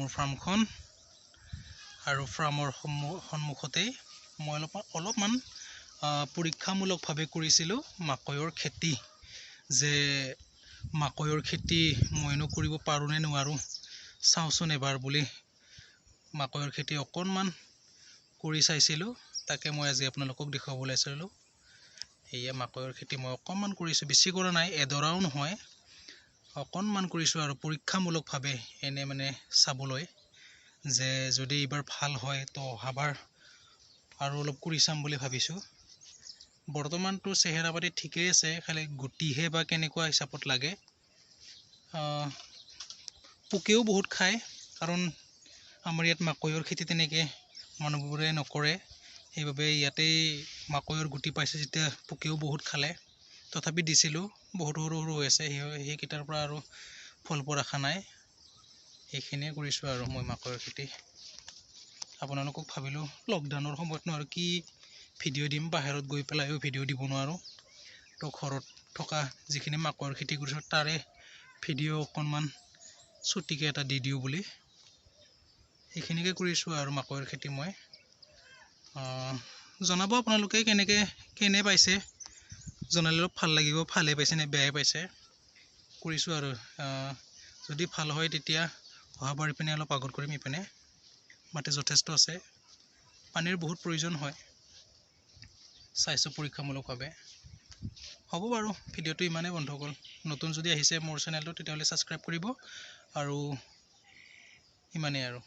মোৰ ফাৰ্মখন আৰু ফাৰ্মৰ সন্মুখতেই মই অলপমান পৰীক্ষামূলকভাৱে কৰিছিলোঁ মাকৈৰ খেতি যে মাকৈৰ খেতি মইনো কৰিব পাৰোঁ নে নোৱাৰোঁ চাওঁচোন এবাৰ বুলি মাকৈৰ খেতি অকণমান কৰি চাইছিলোঁ তাকে মই আজি আপোনালোকক দেখুৱাব ওলাইছিলোঁ এয়া মাকৈৰ খেতি মই অকণমান কৰিছোঁ বেছি কৰা নাই এডৰাও নহয় অকণমান কৰিছোঁ আৰু পৰীক্ষামূলকভাৱে এনে মানে চাবলৈ যে যদি এইবাৰ ভাল হয় তো অহাবাৰ আৰু অলপ কৰি চাম বুলি ভাবিছোঁ বৰ্তমানটো চেহেৰা পাতি ঠিকেই আছে খালি গুটিহে বা কেনেকুৱা হিচাপত লাগে পোকেও বহুত খায় কাৰণ আমাৰ ইয়াত মাকৈৰ খেতি তেনেকৈ মানুহবোৰে নকৰে সেইবাবে ইয়াতেই মাকৈৰ গুটি পাইছে যেতিয়া পোকেও বহুত খালে তথাপি দিছিলোঁ বহুত সৰু সৰু হৈ আছে সেইকেইটাৰ পৰা আৰু ফল পোৱা আশা নাই এইখিনিয়ে কৰিছোঁ আৰু মই মাকৈৰ খেতি আপোনালোকক ভাবিলোঁ লকডাউনৰ সময়তনো আৰু কি ভিডিঅ' দিম বাহিৰত গৈ পেলাইও ভিডিঅ' দিব নোৱাৰোঁ তো ঘৰত থকা যিখিনি মাকৈৰ খেতি কৰিছোঁ তাৰে ভিডিঅ' অকণমান চুটিকৈ এটা দি দিওঁ বুলি এইখিনিকে কৰিছোঁ আৰু মাকৈৰ খেতি মই জনাব আপোনালোকে কেনে পাইছে জনালে অলপ ভাল লাগিব ভালেই পাইছে নে বেয়াই পাইছে কৰিছোঁ আৰু যদি ভাল হয় তেতিয়া অহাবাৰ ইপিনে অলপ আগত কৰিম ইপিনে মাটি যথেষ্ট আছে পানীৰ বহুত প্ৰয়োজন হয় চাইছোঁ পৰীক্ষামূলকভাৱে হ'ব বাৰু ভিডিঅ'টো ইমানেই বন্ধুসকল নতুন যদি আহিছে মোৰ চেনেলটো তেতিয়াহ'লে ছাবস্ক্ৰাইব কৰিব আৰু ইমানেই আৰু